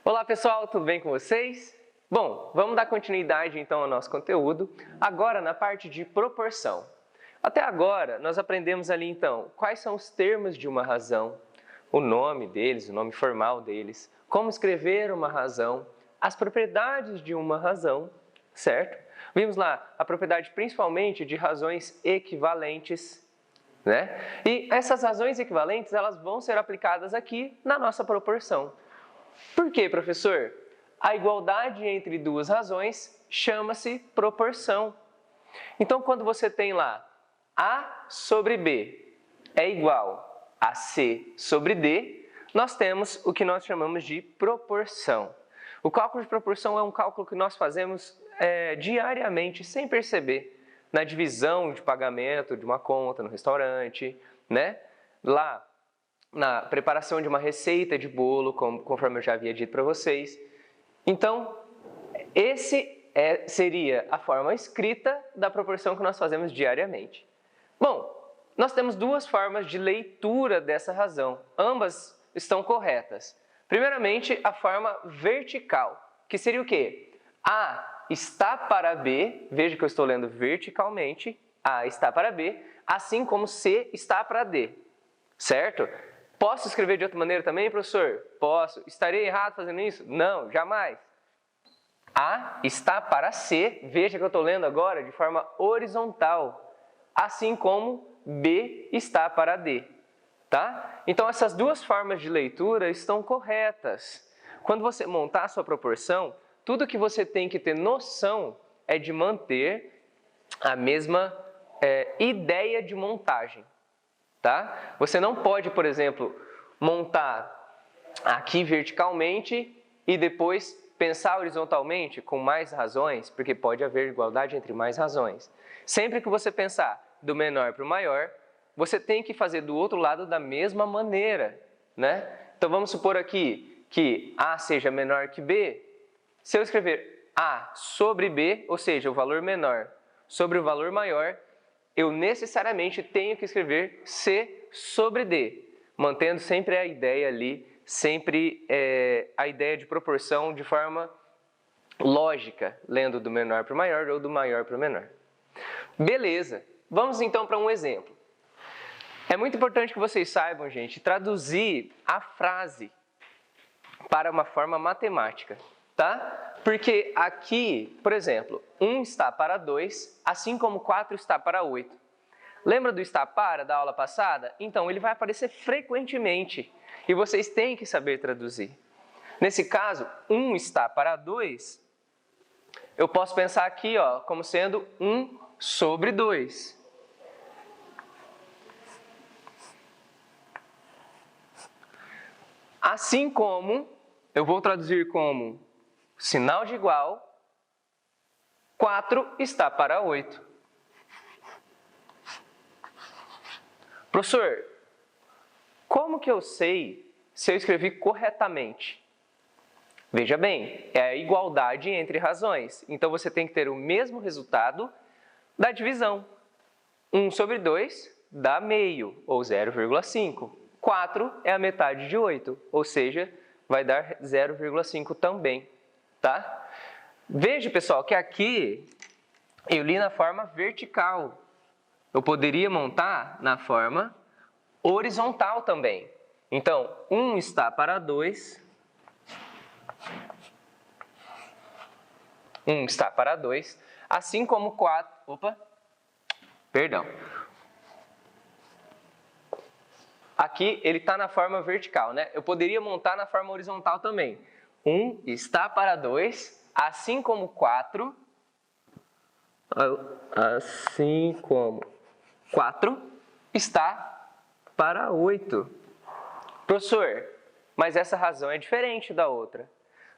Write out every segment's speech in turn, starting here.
Olá pessoal, tudo bem com vocês? Bom, vamos dar continuidade então ao nosso conteúdo, agora na parte de proporção. Até agora nós aprendemos ali então quais são os termos de uma razão, o nome deles, o nome formal deles, como escrever uma razão, as propriedades de uma razão, certo? Vimos lá a propriedade principalmente de razões equivalentes, né? E essas razões equivalentes elas vão ser aplicadas aqui na nossa proporção. Por quê, professor? A igualdade entre duas razões chama-se proporção. Então, quando você tem lá A sobre B é igual a C sobre D, nós temos o que nós chamamos de proporção. O cálculo de proporção é um cálculo que nós fazemos diariamente, sem perceber, na divisão de pagamento de uma conta no restaurante, né? Lá na preparação de uma receita de bolo, conforme eu já havia dito para vocês. Então, seria a forma escrita da proporção que nós fazemos diariamente. Bom, nós temos duas formas de leitura dessa razão. Ambas estão corretas. Primeiramente, a forma vertical, que seria o quê? A está para B, veja que eu estou lendo verticalmente, A está para B, assim como C está para D, certo? Posso escrever de outra maneira também, professor? Posso. Estarei errado fazendo isso? Não, jamais. A está para C, veja que eu estou lendo agora de forma horizontal, assim como B está para D, tá? Então, essas duas formas de leitura estão corretas. Quando você montar a sua proporção, tudo que você tem que ter noção é de manter a mesma ideia de montagem. Tá? Você não pode, por exemplo, montar aqui verticalmente e depois pensar horizontalmente com mais razões, porque pode haver igualdade entre mais razões. Sempre que você pensar do menor para o maior, você tem que fazer do outro lado da mesma maneira, né? Então vamos supor aqui que A seja menor que B. Se eu escrever A sobre B, ou seja, o valor menor sobre o valor maior, eu necessariamente tenho que escrever C sobre D, mantendo sempre a ideia ali, sempre a ideia de proporção de forma lógica, lendo do menor para o maior ou do maior para o menor. Beleza, vamos então para um exemplo. É muito importante que vocês saibam, gente, traduzir a frase para uma forma matemática, tá? Porque aqui, por exemplo, 1 está para 2, assim como 4 está para 8. Lembra do está para da aula passada? Então, ele vai aparecer frequentemente e vocês têm que saber traduzir. Nesse caso, 1 está para 2, eu posso pensar aqui como sendo 1 sobre 2. Assim como, eu vou traduzir como sinal de igual, 4 está para 8. Professor, como que eu sei se eu escrevi corretamente? Veja bem, é a igualdade entre razões. Então, você tem que ter o mesmo resultado da divisão. 1 sobre 2 dá meio, ou 0,5. 4 é a metade de 8, ou seja, vai dar 0,5 também. Tá? Veja, pessoal, que aqui eu li na forma vertical. Eu poderia montar na forma horizontal também. Então, 1 está para 2. 1 está para 2. Assim como 4... Aqui ele está na forma vertical, né? Eu poderia montar na forma horizontal também. 1 está para 2, assim como 4. Assim como 4 está para 8. Professor, mas essa razão é diferente da outra.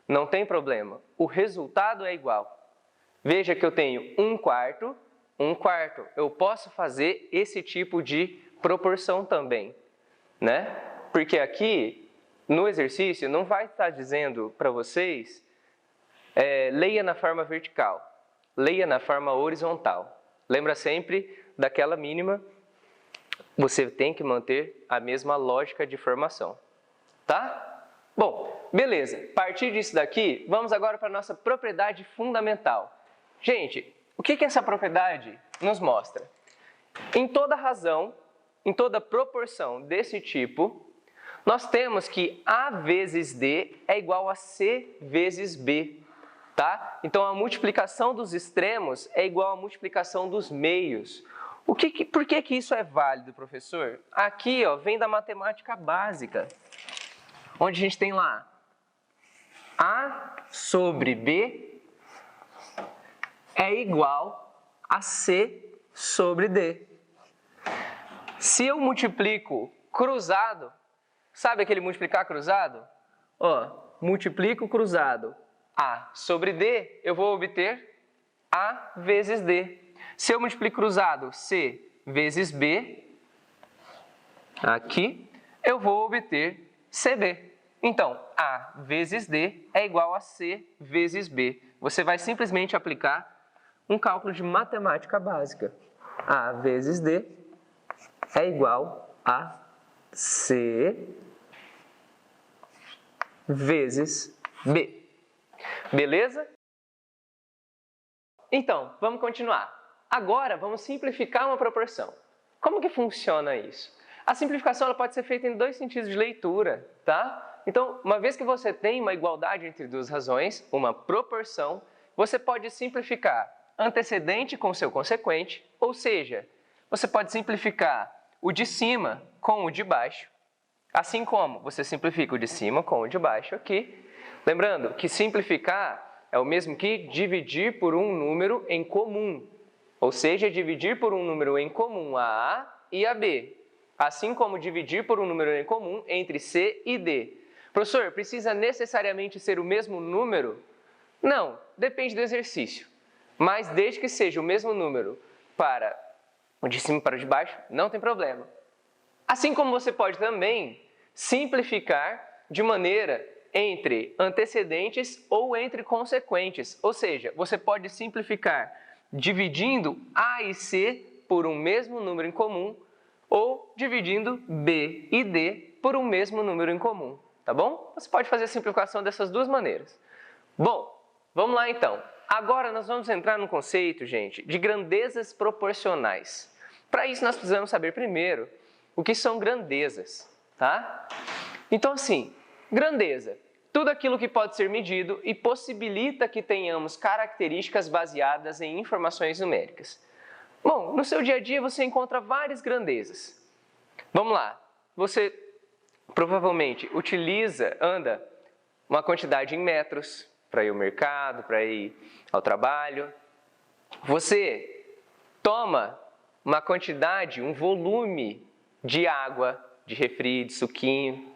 Não tem problema, o resultado é igual. Veja que eu tenho 1/4, 1/4. Eu posso fazer esse tipo de proporção também, né? Porque aqui, no exercício, não vai estar dizendo para vocês, leia na forma vertical, leia na forma horizontal. Lembra sempre daquela mínima, você tem que manter a mesma lógica de formação, tá? Bom, beleza. A partir disso daqui, vamos agora para a nossa propriedade fundamental. Gente, o que essa propriedade nos mostra? Em toda razão, em toda proporção desse tipo, nós temos que A vezes D é igual a C vezes B, tá? Então, a multiplicação dos extremos é igual à multiplicação dos meios. Por que isso é válido, professor? Aqui, ó, vem da matemática básica, onde a gente tem lá A sobre B é igual a C sobre D. Se eu multiplico cruzado, sabe aquele multiplicar cruzado? Ó, multiplico cruzado A sobre D, eu vou obter A vezes D. Se eu multiplico cruzado C vezes B, aqui, eu vou obter CB. Então, A vezes D é igual a C vezes B. Você vai simplesmente aplicar um cálculo de matemática básica. A vezes D é igual a C vezes B. Beleza? Então, vamos continuar. Agora, vamos simplificar uma proporção. Como que funciona isso? A simplificação ela pode ser feita em dois sentidos de leitura, tá? Então, uma vez que você tem uma igualdade entre duas razões, uma proporção, você pode simplificar antecedente com seu consequente, ou seja, você pode simplificar o de cima com o de baixo, assim como você simplifica o de cima com o de baixo aqui. Lembrando que simplificar é o mesmo que dividir por um número em comum, ou seja, dividir por um número em comum a A e a B, assim como dividir por um número em comum entre C e D. Professor, precisa necessariamente ser o mesmo número? Não, depende do exercício, mas desde que seja o mesmo número para o de cima e para o de baixo, não tem problema. Assim como você pode também simplificar de maneira entre antecedentes ou entre consequentes, ou seja, você pode simplificar dividindo A e C por um mesmo número em comum ou dividindo B e D por um mesmo número em comum, tá bom? Você pode fazer a simplificação dessas duas maneiras. Bom, vamos lá então. Agora nós vamos entrar no conceito, gente, de grandezas proporcionais. Para isso nós precisamos saber primeiro o que são grandezas, tá? Então assim, grandeza, tudo aquilo que pode ser medido e possibilita que tenhamos características baseadas em informações numéricas. Bom, no seu dia a dia você encontra várias grandezas. Vamos lá, você provavelmente anda uma quantidade em metros para ir ao mercado, para ir ao trabalho. Você toma uma quantidade, um volume de água, de refri, de suquinho.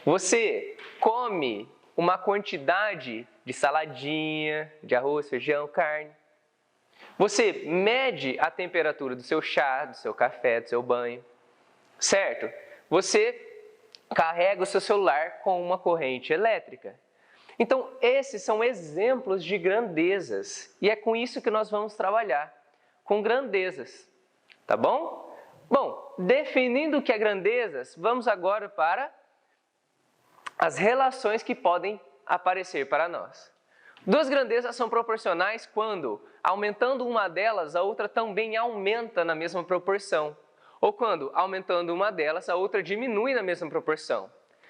Você come uma quantidade de saladinha, de arroz, feijão, carne. Você mede a temperatura do seu chá, do seu café, do seu banho, certo? Você carrega o seu celular com uma corrente elétrica. Então, esses são exemplos de grandezas e é com isso que nós vamos trabalhar, com grandezas, tá bom? Bom, definindo o que é grandezas, vamos agora para as relações que podem aparecer para nós. Duas grandezas são proporcionais quando, aumentando uma delas, a outra também aumenta na mesma proporção. Ou quando, aumentando uma delas, a outra diminui na mesma proporção.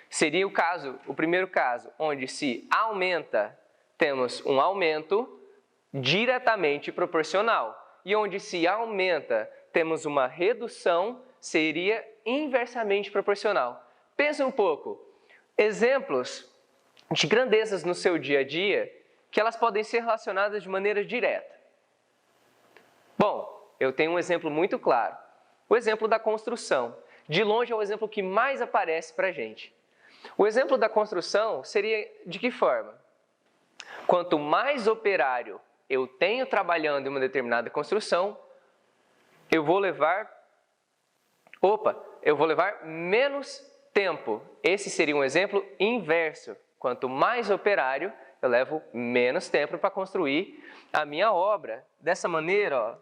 Seria o primeiro caso, onde se aumenta, temos um aumento diretamente proporcional. E onde se aumenta, temos uma redução, seria inversamente proporcional. Pensa um pouco. Exemplos de grandezas no seu dia a dia que elas podem ser relacionadas de maneira direta. Bom, eu tenho um exemplo muito claro. O exemplo da construção. De longe é o exemplo que mais aparece para a gente. O exemplo da construção seria de que forma? Quanto mais operário eu tenho trabalhando em uma determinada construção, eu vou levar menos tempo. Esse seria um exemplo inverso. Quanto mais operário, eu levo menos tempo para construir a minha obra. Dessa maneira, ó,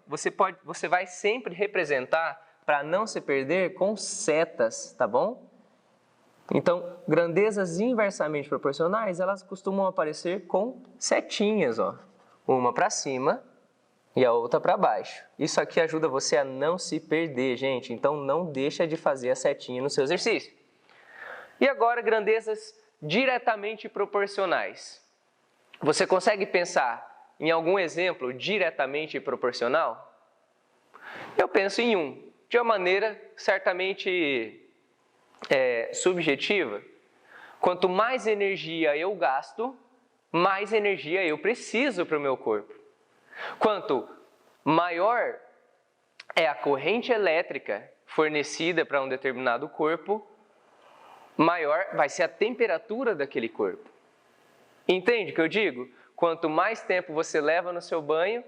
você vai sempre representar, para não se perder, com setas, tá bom? Então, grandezas inversamente proporcionais, elas costumam aparecer com setinhas, ó. Uma para cima e a outra para baixo. Isso aqui ajuda você a não se perder, gente. Então, não deixa de fazer a setinha no seu exercício. E agora, grandezas diretamente proporcionais. Você consegue pensar em algum exemplo diretamente proporcional? Eu penso em um, de uma maneira certamente subjetiva. Quanto mais energia eu gasto, mais energia eu preciso para o meu corpo. Quanto maior é a corrente elétrica fornecida para um determinado corpo, maior vai ser a temperatura daquele corpo. Entende o que eu digo? Quanto mais tempo você leva no seu banho,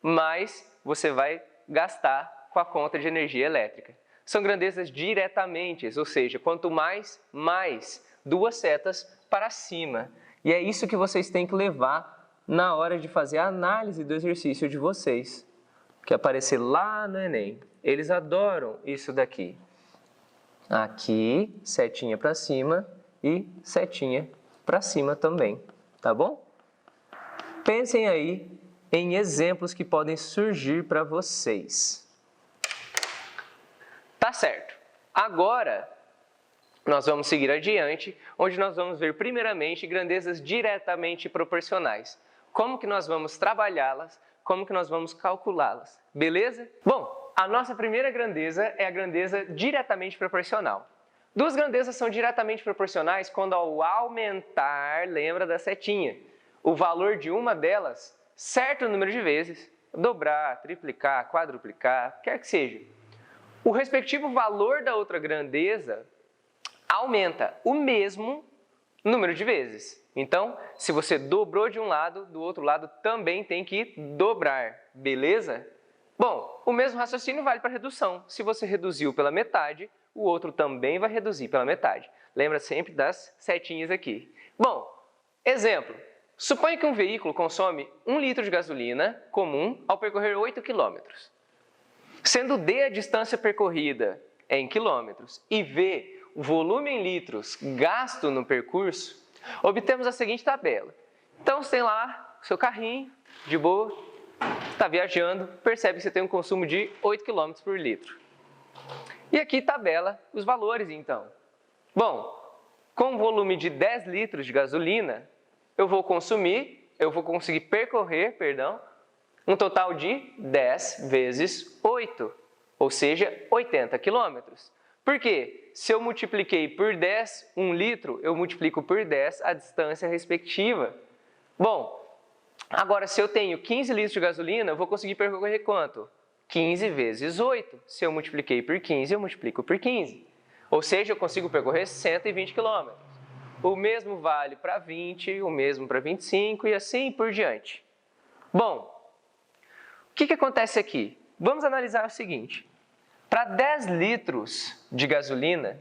mais você vai gastar com a conta de energia elétrica. São grandezas diretamente, ou seja, quanto mais, duas setas para cima. E é isso que vocês têm que levar na hora de fazer a análise do exercício de vocês, que aparecer lá no Enem. Eles adoram isso daqui. Aqui, setinha para cima e setinha para cima também, tá bom? Pensem aí em exemplos que podem surgir para vocês. Tá certo. Agora, nós vamos seguir adiante, onde nós vamos ver primeiramente grandezas diretamente proporcionais. Como que nós vamos trabalhá-las, como que nós vamos calculá-las, beleza? Bom, a nossa primeira grandeza é a grandeza diretamente proporcional. Duas grandezas são diretamente proporcionais quando ao aumentar, lembra da setinha, o valor de uma delas, certo número de vezes, dobrar, triplicar, quadruplicar, quer que seja, o respectivo valor da outra grandeza aumenta o mesmo número de vezes. Então, se você dobrou de um lado, do outro lado também tem que dobrar, beleza? Bom, o mesmo raciocínio vale para redução. Se você reduziu pela metade, o outro também vai reduzir pela metade. Lembra sempre das setinhas aqui. Bom, exemplo. Suponha que um veículo consome 1 litro de gasolina comum ao percorrer 8 quilômetros. Sendo D a distância percorrida em quilômetros e V o volume em litros gasto no percurso, obtemos a seguinte tabela. Então, você tem lá o seu carrinho, de boa, está viajando, percebe que você tem um consumo de 8 km por litro. E aqui tabela os valores, então. Bom, com um volume de 10 litros de gasolina, eu vou conseguir percorrer, um total de 10 vezes 8, ou seja, 80 quilômetros. Por quê? Se eu multipliquei por 10 1 litro, eu multiplico por 10 a distância respectiva. Bom, agora se eu tenho 15 litros de gasolina, eu vou conseguir percorrer quanto? 15 vezes 8. Se eu multipliquei por 15, eu multiplico por 15. Ou seja, eu consigo percorrer 120 quilômetros. O mesmo vale para 20, o mesmo para 25 e assim por diante. Bom, o que acontece aqui? Vamos analisar o seguinte. Para 10 litros de gasolina,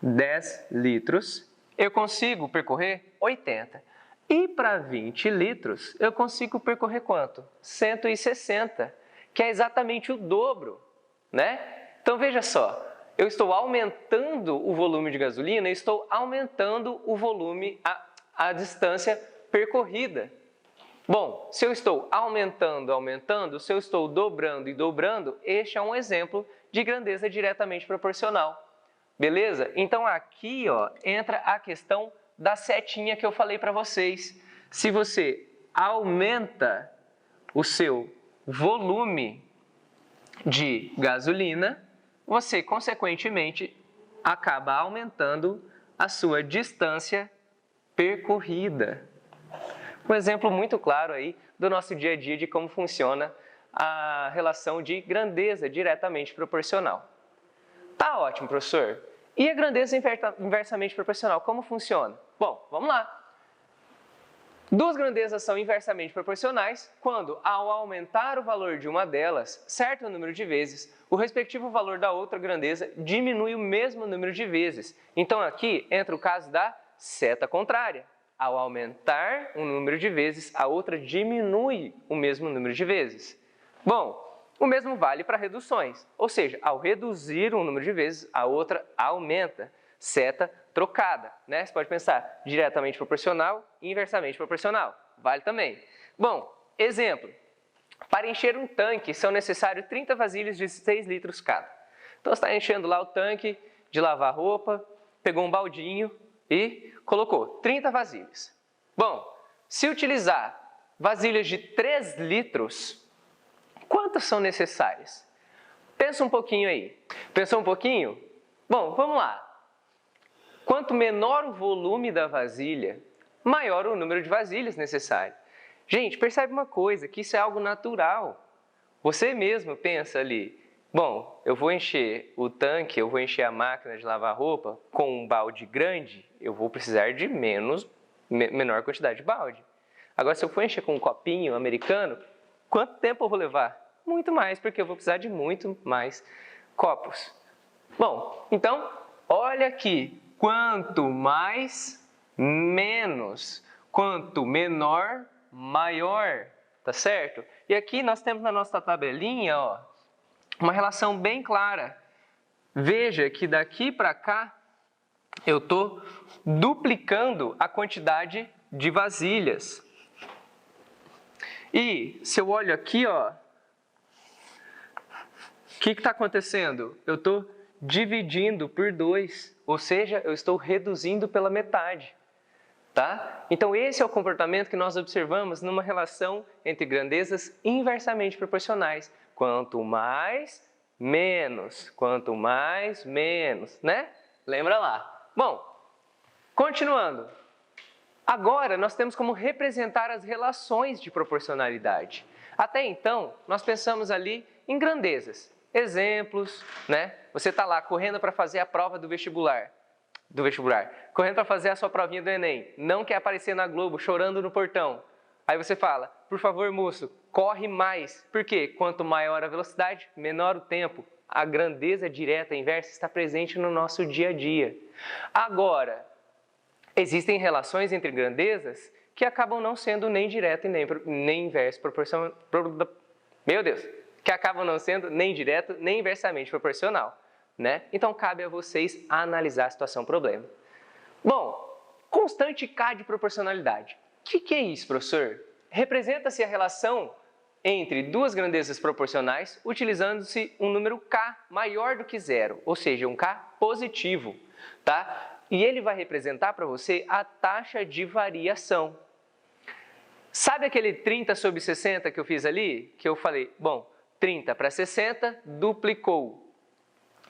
10 litros, eu consigo percorrer 80. E para 20 litros, eu consigo percorrer quanto? 160, que é exatamente o dobro, né? Então veja só, eu estou aumentando o volume de gasolina, eu estou aumentando o volume, a distância percorrida. Bom, se eu estou aumentando, se eu estou dobrando e dobrando, este é um exemplo de grandeza diretamente proporcional. Beleza? Então aqui entra a questão da setinha que eu falei para vocês. Se você aumenta o seu volume de gasolina, você consequentemente acaba aumentando a sua distância percorrida. Um exemplo muito claro aí do nosso dia a dia de como funciona a relação de grandeza diretamente proporcional. Tá ótimo, professor. E a grandeza inversamente proporcional, como funciona? Bom, vamos lá. Duas grandezas são inversamente proporcionais quando, ao aumentar o valor de uma delas, certo número de vezes, o respectivo valor da outra grandeza diminui o mesmo número de vezes. Então aqui entra o caso da seta contrária. Ao aumentar um número de vezes, a outra diminui o mesmo número de vezes. Bom, o mesmo vale para reduções, ou seja, ao reduzir um número de vezes, a outra aumenta. Seta trocada, né? Você pode pensar diretamente proporcional e inversamente proporcional. Vale também. Bom, exemplo. Para encher um tanque, são necessários 30 vasilhas de 6 litros cada. Então, você está enchendo lá o tanque de lavar roupa, pegou um baldinho e colocou 30 vasilhas. Bom, se utilizar vasilhas de 3 litros, quantas são necessárias? Pensa um pouquinho aí. Pensou um pouquinho? Bom, vamos lá. Quanto menor o volume da vasilha, maior o número de vasilhas necessário. Gente, percebe uma coisa, que isso é algo natural. Você mesmo pensa ali, bom, eu vou encher o tanque, eu vou encher a máquina de lavar roupa com um balde grande, eu vou precisar de menor quantidade de balde. Agora, se eu for encher com um copinho americano, quanto tempo eu vou levar? Muito mais, porque eu vou precisar de muito mais copos. Bom, então, olha aqui. Quanto mais, menos. Quanto menor, maior. Tá certo? E aqui nós temos na nossa tabelinha, ó, uma relação bem clara. Veja que daqui para cá, eu estou duplicando a quantidade de vasilhas. E se eu olho aqui, ó, o que está acontecendo? Eu estou dividindo por 2, ou seja, eu estou reduzindo pela metade. Tá? Então, esse é o comportamento que nós observamos numa relação entre grandezas inversamente proporcionais. Quanto mais, menos. Quanto mais, menos, né? Lembra lá. Bom, continuando. Agora, nós temos como representar as relações de proporcionalidade. Até então, nós pensamos ali em grandezas. Exemplos, né? Você está lá correndo para fazer a prova do vestibular, correndo para fazer a sua provinha do Enem, não quer aparecer na Globo, chorando no portão. Aí você fala, por favor, moço, corre mais. Por quê? Quanto maior a velocidade, menor o tempo. A grandeza direta e inversa está presente no nosso dia a dia. Agora, existem relações entre grandezas que acabam não sendo nem direta e nem inverso proporcional. Meu Deus! Que acabam não sendo nem direto nem inversamente proporcional, né? Então, cabe a vocês analisar a situação-problema. Bom, constante K de proporcionalidade. O que é isso, professor? Representa-se a relação entre duas grandezas proporcionais utilizando-se um número K maior do que zero, ou seja, um K positivo, tá? E ele vai representar para você a taxa de variação. Sabe aquele 30 sobre 60 que eu fiz ali? Que eu falei, bom, 30 para 60, duplicou.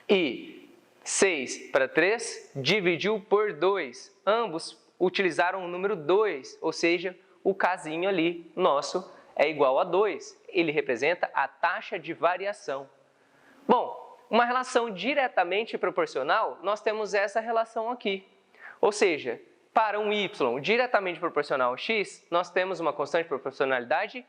E 6 para 3, dividiu por 2. Ambos utilizaram o número 2, ou seja, o casinho ali nosso é igual a 2. Ele representa a taxa de variação. Bom, uma relação diretamente proporcional, nós temos essa relação aqui. Ou seja, para um y diretamente proporcional a x, nós temos uma constante de proporcionalidade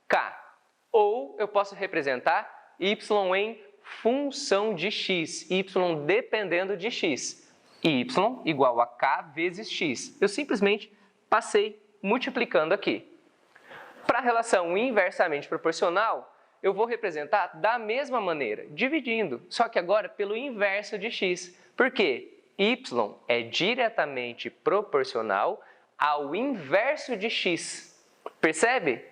k. Ou eu posso representar y em função de x, y dependendo de x. Y igual a k vezes x. Eu simplesmente passei multiplicando aqui. Para a relação inversamente proporcional, eu vou representar da mesma maneira, dividindo, só que agora pelo inverso de x. Por quê? Y é diretamente proporcional ao inverso de x. Percebe?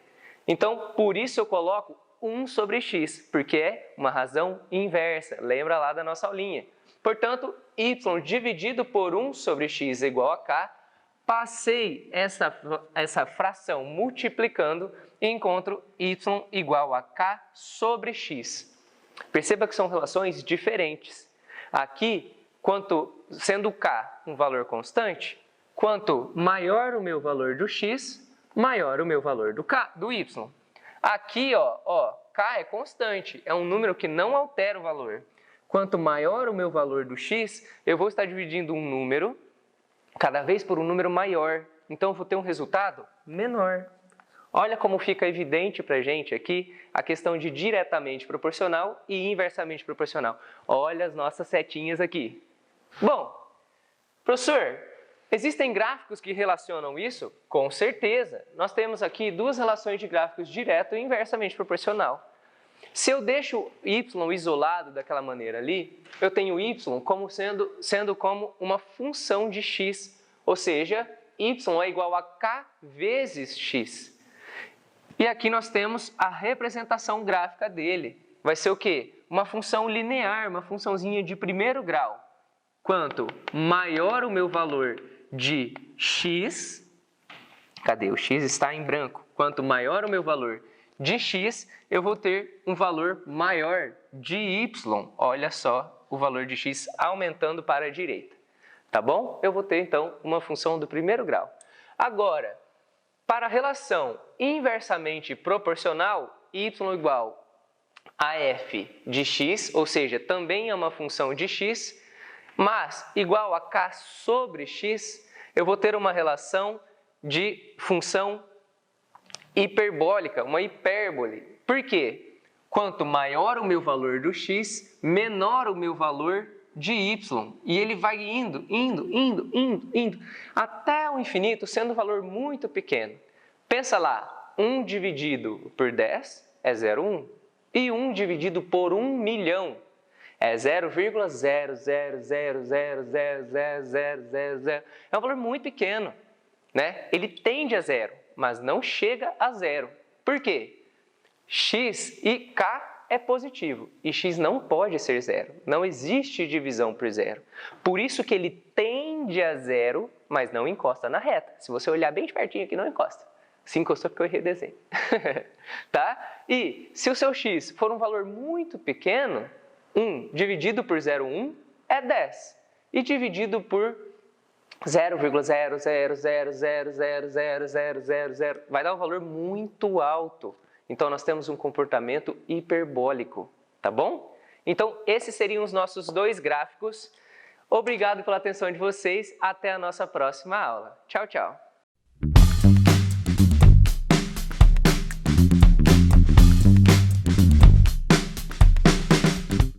Então, por isso eu coloco 1 sobre x, porque é uma razão inversa. Lembra lá da nossa aulinha. Portanto, y dividido por 1 sobre x é igual a k. Passei essa fração multiplicando e encontro y igual a k sobre x. Perceba que são relações diferentes. Aqui, sendo k um valor constante, quanto maior o meu valor do x, maior o meu valor do y. Aqui, k é constante, é um número que não altera o valor. Quanto maior o meu valor do x, eu vou estar dividindo um número cada vez por um número maior. Então, eu vou ter um resultado menor. Olha como fica evidente para a gente aqui a questão de diretamente proporcional e inversamente proporcional. Olha as nossas setinhas aqui. Bom, professor, Existem gráficos que relacionam isso? Com certeza. Nós temos aqui duas relações de gráficos direto e inversamente proporcional. Se eu deixo y isolado daquela maneira ali, eu tenho y como sendo como uma função de x, ou seja, y é igual a k vezes x. E aqui nós temos a representação gráfica dele. Vai ser o quê? Uma função linear, uma funçãozinha de primeiro grau. Quanto maior o meu valor de x, cadê? O x está em branco. Quanto maior o meu valor de x, eu vou ter um valor maior de y. Olha só o valor de x aumentando para a direita. Tá bom? Eu vou ter, então, uma função do primeiro grau. Agora, para a relação inversamente proporcional, y igual a f de x, ou seja, também é uma função de x, mas igual a k sobre x, eu vou ter uma relação de função hiperbólica, uma hipérbole. Por quê? Quanto maior o meu valor do x, menor o meu valor de y. E ele vai indo, até o infinito, sendo um valor muito pequeno. Pensa lá, 1 dividido por 10 é 0,1. E 1 dividido por 1 milhão é 0,000000000. É um valor muito pequeno, né? Ele tende a zero, mas não chega a zero. Por quê? X e k é positivo e x não pode ser zero. Não existe divisão por zero. Por isso que ele tende a zero, mas não encosta na reta. Se você olhar bem de pertinho aqui, não encosta. Se encostou porque eu errei o desenho. Tá? E se o seu x for um valor muito pequeno, 1 dividido por 0,1 é 10. E dividido por 0,000000000 vai dar um valor muito alto. Então, nós temos um comportamento hiperbólico, tá bom? Então, esses seriam os nossos dois gráficos. Obrigado pela atenção de vocês. Até a nossa próxima aula. Tchau, tchau.